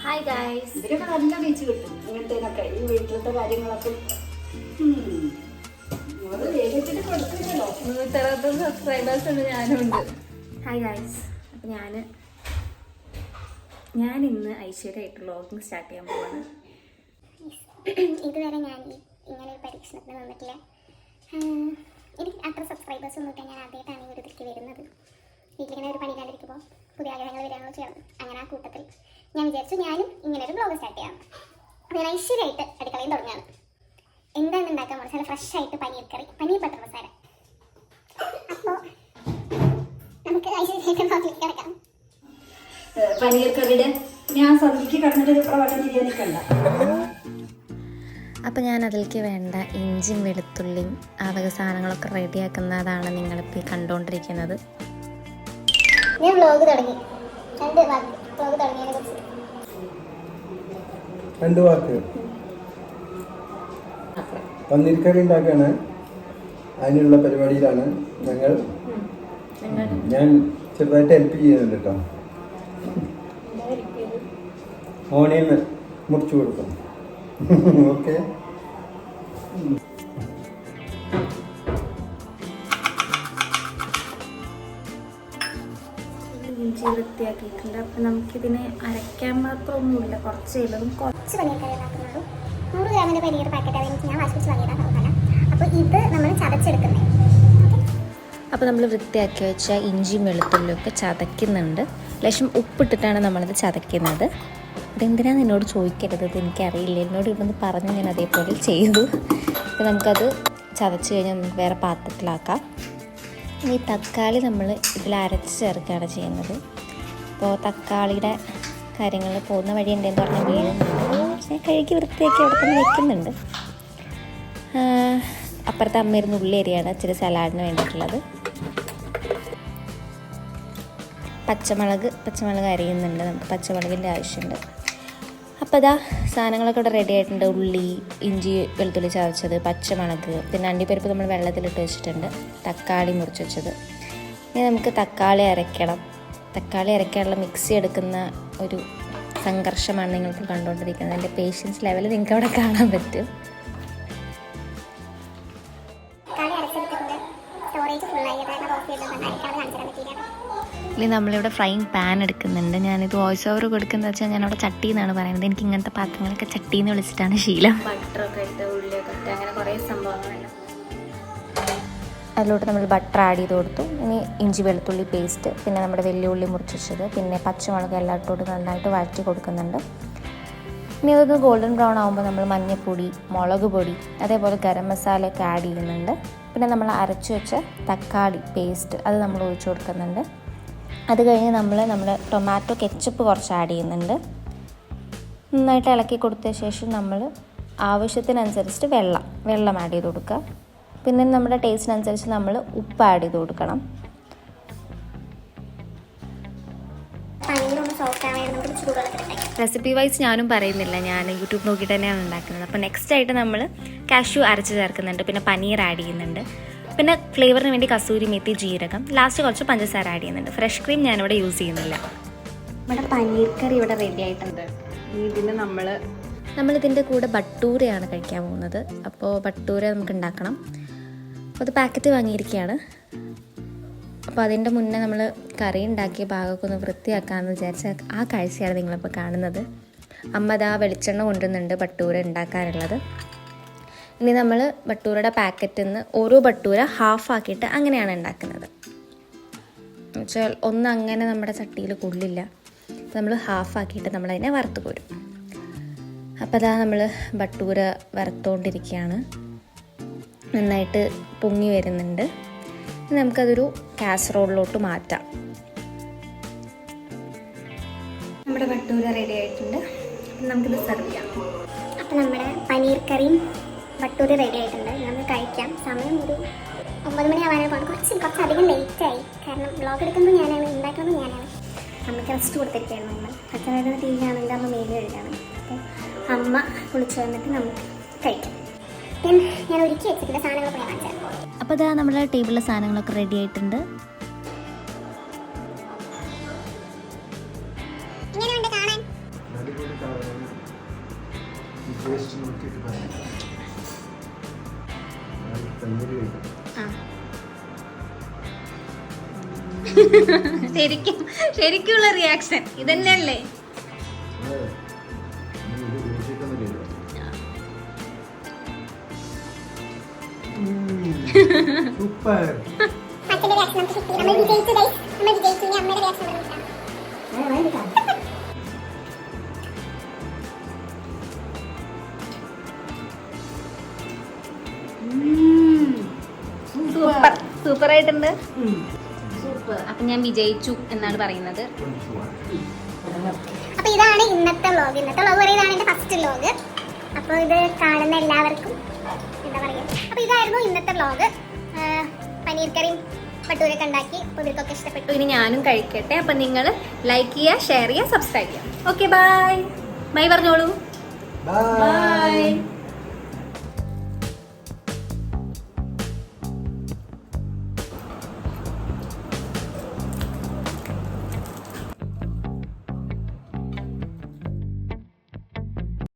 Hi guys, ഇതിനൊക്കെ നല്ല reach കിട്ടും. ഇങ്ങനത്തേനൊക്കെ ഈ വീട്ടിലത്തെ കാര്യങ്ങളൊക്കെ 160 സബ്സ്ക്രൈബേഴ്സ് ഉണ്ട്, ഞാനുണ്ട്. ഹായ് ഗൈസ്, അപ്പം ഞാൻ ഇന്ന് ഐശ്വര്യമായിട്ട് വ്ളോഗിങ് സ്റ്റാർട്ട് ചെയ്യാൻ പോവാണ്. ഇതുവരെ ഞാൻ ഇങ്ങനെ ഒരു പരീക്ഷണത്തിന് വന്നിട്ടില്ല. എനിക്ക് അത്ര സബ്സ്ക്രൈബേഴ്സ് ഒന്നും ഇല്ല. ഞാൻ ആദ്യമായിട്ടാണ് ഈ ഒരു ഇതിലേക്ക് വരുന്നത്. വീട്ടിലിങ്ങനെ ഒരു പണിയില്ലാണ്ടിരിക്കുമ്പോൾ പുതിയ ആഗ്രഹങ്ങൾ വരാനോ ചേർന്ന് അങ്ങനെ ആ കൂട്ടത്തിൽ ഞാൻ വിചാരിച്ചു ഞാനും ഇങ്ങനെ ഒരു ബ്ലോഗ് സ്റ്റാർട്ട് ചെയ്യാം. അപ്പോൾ ഞാൻ ഐശ്വര്യമായിട്ട് അടുക്കളയും തുടങ്ങുകയാണ്. എന്താണ് ഉണ്ടാക്കാൻ പോകുന്നത്? നല്ല ഫ്രഷ് ആയിട്ട് പനീർ കറി, പനീർ ബട്ടർ മസാല. അപ്പോൾ നമുക്ക് ഐശ്വര്യമായിട്ട് ബ്ലോഗിലേക്ക് കിടക്കാം. പനീർ കറിയുടെ ഞാൻ സന്ധ്യക്ക് കിടന്നിട്ട് വട്ടം ബിരിയാണി കണ്ട. അപ്പോൾ ഞാൻ അതിലേക്ക് വേണ്ട ഇഞ്ചിയും വെളുത്തുള്ളിയും ആ വക സാധനങ്ങളൊക്കെ റെഡിയാക്കുന്നതാണ് നിങ്ങളിപ്പോൾ ഈ കണ്ടുകൊണ്ടിരിക്കുന്നത്. ഞാൻ വ്ലോഗ് തുടങ്ങി. വ്ലോഗ് തുടങ്ങിയതിനെ കുറിച്ച് 2 വാക്ക്. പന്നീർ കറി ഉണ്ടാക്കുകയാണ്. അതിനുള്ള പരിപാടിയിലാണ് ഞാൻ ചെറുതായിട്ട് ഹെൽപ്പ് ചെയ്യുന്നുണ്ട് കേട്ടോ. ഓണിയൻ മുറിച്ചു കൊടുക്കും. ഓക്കെ. ഇഞ്ചി വൃത്തിയാക്കിയിട്ടുണ്ട്. അപ്പം നമുക്കിതിനെ അരയ്ക്കാൻ മാത്രമൊന്നുമില്ല, കുറച്ച് പനീർ കറി ഉണ്ടാക്കുന്നുള്ളൂ. 100 ഗ്രാമിൻ്റെ പനീർ പാക്കറ്റ് അതെനിക്ക് ഞാൻ വാശിപ്പിച്ച് വാങ്ങിയതാണ്. അപ്പോൾ ഇത് നമ്മൾ ചതച്ചെടുക്കുന്നത്. അപ്പോൾ നമ്മൾ വൃത്തിയാക്കി വെച്ച ഇഞ്ചിയും വെളുത്തുള്ളിയും ഒക്കെ ചതയ്ക്കുന്നുണ്ട്. ലേശം ഉപ്പിട്ടിട്ടാണ് നമ്മളിത് ചതയ്ക്കുന്നത്. ഇതെന്തിനാന്ന് എന്നോട് ചോദിക്കരുത്, ഇത് എനിക്കറിയില്ല. എന്നോട് ഇവിടുന്ന് പറഞ്ഞ് ഞാൻ അതേപോലെ ചെയ്തു. അപ്പോൾ നമുക്കത് ചതച്ച് കഴിഞ്ഞാൽ നമുക്ക് വേറെ പാത്രത്തിലാക്കാം. ഈ തക്കാളി നമ്മൾ ഇതിൽ അരച്ച് ചേർക്കുകയാണ് ചെയ്യുന്നത്. അപ്പോൾ തക്കാളിയുടെ കാര്യങ്ങൾ പോകുന്ന വഴി ഉണ്ടെന്ന് പറഞ്ഞാൽ വീഴുന്നുണ്ട്. പക്ഷേ കഴുകി വൃത്തിയാക്കി അവിടെ തന്നെ വയ്ക്കുന്നുണ്ട്. അപ്പുറത്തെ അമ്മയിരുന്ന ഉള്ളി അരിയാണ് ഇച്ചിരി സലാഡിന് വേണ്ടിയിട്ടുള്ളത്. പച്ചമുളക് അരിയുന്നുണ്ട്, നമുക്ക് പച്ചമുളകിൻ്റെ ആവശ്യമുണ്ട്. അപ്പോൾ ഇതാ സാധനങ്ങളൊക്കെ ഇവിടെ റെഡി ആയിട്ടുണ്ട്. ഉള്ളി, ഇഞ്ചി, വെളുത്തുള്ളി ചതച്ചത്, പച്ചമുളക്, പിന്നെ അണ്ടിപ്പരിപ്പ് നമ്മൾ വെള്ളത്തിലിട്ട് വെച്ചിട്ടുണ്ട്, തക്കാളി മുറിച്ച് വെച്ചത്. ഇനി നമുക്ക് തക്കാളി അരയ്ക്കണം. തക്കാളി അരയ്ക്കാനുള്ള മിക്സി എടുക്കുന്ന ഒരു സംഘർഷമാണ് നിങ്ങൾക്ക് കണ്ടുകൊണ്ടിരിക്കുന്നത്. എൻ്റെ പേഷ്യൻസ് ലെവൽ നിങ്ങൾക്ക് അവിടെ കാണാൻ പറ്റും. ഇനി നമ്മളിവിടെ ഫ്രൈങ് പാൻ എടുക്കുന്നുണ്ട്. ഞാനിത് വോയിസ് ഓവർ കൊടുക്കുന്നത് വെച്ചാൽ ഞാനവിടെ ചട്ടി എന്നാണ് പറയുന്നത്. എനിക്ക് ഇങ്ങനത്തെ പാത്രങ്ങളൊക്കെ ചട്ടി എന്ന് വിളിച്ചിട്ടാണ് ശീലം. ബട്ടറൊക്കെ ഇട്ട് ഉള്ളിയൊക്കെ ഇട്ട് അങ്ങനെ കുറേ സംഭവങ്ങളുണ്ട്. അതിലോട്ട് നമ്മൾ ബട്ടർ ആഡ് ചെയ്ത് കൊടുത്തു. ഇനി ഇഞ്ചി വെളുത്തുള്ളി പേസ്റ്റ്, പിന്നെ നമ്മുടെ വലിയ ഉള്ളി മുറിച്ചത്, പിന്നെ പച്ചമുളക് എല്ലാം ഇട്ടോട്ട് നന്നായിട്ട് വഴറ്റി കൊടുക്കുന്നുണ്ട്. ഇനി അതൊന്ന് ഗോൾഡൻ ബ്രൗൺ ആകുമ്പോൾ നമ്മൾ മഞ്ഞൾപ്പൊടി, മുളക് പൊടി, അതേപോലെ ഗരം മസാല ഒക്കെ ആഡ് ചെയ്യുന്നുണ്ട്. പിന്നെ നമ്മൾ അരച്ച് വെച്ച തക്കാളി പേസ്റ്റ് അത് നമ്മൾ ഒഴിച്ചു കൊടുക്കുന്നുണ്ട്. അത് കഴിഞ്ഞ് നമ്മൾ ടൊമാറ്റോ കെച്ചപ്പ് കുറച്ച് ആഡ് ചെയ്യുന്നുണ്ട്. നന്നായിട്ട് ഇളക്കി കൊടുത്ത ശേഷം നമ്മൾ ആവശ്യത്തിനനുസരിച്ച് വെള്ളം ആഡ് ചെയ്ത് കൊടുക്കുക. പിന്നെ നമ്മുടെ ടേസ്റ്റിനനുസരിച്ച് നമ്മൾ ഉപ്പ് ആഡ് ചെയ്ത് കൊടുക്കണം. റെസിപ്പി വൈസ് ഞാനും പറയുന്നില്ല, ഞാൻ യൂട്യൂബ് നോക്കിയിട്ട് തന്നെയാണ് ഉണ്ടാക്കുന്നത്. അപ്പോൾ നെക്സ്റ്റ് ആയിട്ട് നമ്മൾ കാഷ്യൂ അരച്ച് ചേർക്കുന്നുണ്ട്, പിന്നെ പനീർ ആഡ് ചെയ്യുന്നുണ്ട്, പിന്നെ ഫ്ലേവറിന് വേണ്ടി കസൂരി മേത്തി, ജീരകം, ലാസ്റ്റ് കുറച്ച് പഞ്ചസാര ആഡ് ചെയ്യുന്നുണ്ട്. ഫ്രഷ് ക്രീം ഞാനിവിടെ യൂസ് ചെയ്യുന്നില്ല. നമ്മുടെ പനീർ കറി ഇവിടെ റെഡി ആയിട്ടുണ്ട്. ഇതിന് നമ്മളിതിൻ്റെ കൂടെ ബട്ടൂരയാണ് കഴിക്കാൻ പോകുന്നത്. അപ്പോൾ ബട്ടൂര നമുക്ക് ഉണ്ടാക്കണം. അപ്പോൾ അത് പാക്കറ്റ് വാങ്ങിയിരിക്കുകയാണ്. അപ്പോൾ അതിൻ്റെ മുന്നേ നമ്മൾ കറി ഉണ്ടാക്കിയ ഭാഗമൊക്കെ ഒന്ന് വൃത്തിയാക്കാമെന്ന് വിചാരിച്ച ആ കാഴ്ചയാണ് നിങ്ങളിപ്പോൾ കാണുന്നത്. അമ്മ അതാ വെളിച്ചെണ്ണ കൊണ്ടുവന്നുണ്ട് ബട്ടൂര ഉണ്ടാക്കാനുള്ളത്. ഇനി നമ്മൾ ബട്ടൂരയുടെ പാക്കറ്റിൽ നിന്ന് ഓരോ ബട്ടൂര ഹാഫാക്കിയിട്ട് അങ്ങനെയാണ് ഉണ്ടാക്കുന്നത്. എന്നുവെച്ചാൽ അങ്ങനെ നമ്മുടെ ചട്ടിയിൽ കൊള്ളില്ല. അപ്പോൾ നമ്മൾ ഹാഫാക്കിയിട്ട് നമ്മളതിനെ വറുത്ത് കോരും. അപ്പോൾ അതാ നമ്മൾ ബട്ടൂര വറുത്തുകൊണ്ടിരിക്കുകയാണ്. നന്നായിട്ട് പൊങ്ങി വരുന്നുണ്ട്. നമുക്കതൊരു കാസറോളിലോട്ട് മാറ്റാം. നമ്മുടെ ബട്ടൂര റെഡി ആയിട്ടുണ്ട്. നമുക്കിത് സെർവ് ചെയ്യാം. അപ്പോൾ നമ്മുടെ പനീർ കറിയും ബട്ടൂരി റെഡി ആയിട്ടുണ്ട്. നമുക്ക് കഴിക്കാം. സമയം ഒരു 9 മണിയാവാനാണ് പോകുന്നത്. കുറച്ചധികം ലേറ്റായി. കാരണം വ്ളോഗ് എടുക്കുന്നത് ഞാനാണ്, ഉണ്ടാക്കുന്നത് ഞാനാണ്. അമ്മയ്ക്ക് റെസ്റ്റ് കൊടുത്തിരിക്കുകയാണ്. നമ്മൾ അച്ഛനായിട്ട് ടി വി കാണുന്നത്, അമ്മ മേല് കഴുകാണ്. അപ്പോൾ അമ്മ കുളിച്ച് വന്നിട്ട് നമുക്ക് കഴിക്കാം. ഞാൻ ഒരുക്കി വെച്ചിട്ടുള്ള സാധനങ്ങളൊക്കെ ഞാൻ കാണിച്ചു തരാം. അപ്പോൾ ഇതാ നമ്മുടെ ടേബിളിലെ സാധനങ്ങളൊക്കെ റെഡി ആയിട്ടുണ്ട്. എങ്ങനെയുണ്ട് കാണാൻ? ടേസ്റ്റ് നോക്കിയിട്ട് പറയാം. തന്നൂരി കഴിക്കാം. ശരിക്കുള്ള റിയാക്ഷൻ ഇതന്നെയല്ലേ? അതെ. ഇത് രുചിക്കൊന്നും ഇല്ല. സൂപ്പർ. അച്ഛന്റെ റിയാക്ഷൻ നമുക്ക് കിട്ടി. നമ്മൾ വിജയിച്ചു guys. നമ്മൾ വിജയിച്ചു. ഇനി അമ്മയുടെ റിയാക്ഷൻ പറയാം. സൂപ്പർ ആയിട്ടുണ്ട്. സൂപ്പർ. അപ്പൊ ഞാൻ വിജയിച്ചു എന്നാണ് പറയുന്നത്. അപ്പൊ ഇതാണ് ഇന്നത്തെ വ്ലോഗ്. ഇന്നത്തെ വ്ലോഗ് പറയുന്നതാണ് എന്റെ ഫസ്റ്റ് വ്ലോഗ്. അപ്പോൾ ഇത് കാണുന്ന എല്ലാവർക്കും എന്താ പറയുക. അപ്പൊ ഇതായിരുന്നു ഇന്നത്തെ വ്ലോഗ്. പനീർ കറിയും പട്ടൂരൊക്കെ ഉണ്ടാക്കി. അപ്പോൾ ഇവർക്കൊക്കെ ഇഷ്ടപ്പെട്ടു. ഇനി ഞാനും കഴിക്കട്ടെ. അപ്പൊ നിങ്ങൾ ലൈക്ക് ചെയ്യുക, ഷെയർ ചെയ്യുക, സബ്സ്ക്രൈബ് ചെയ്യുക. Okay, bye. ബൈ പറഞ്ഞോളൂ. ബൈ.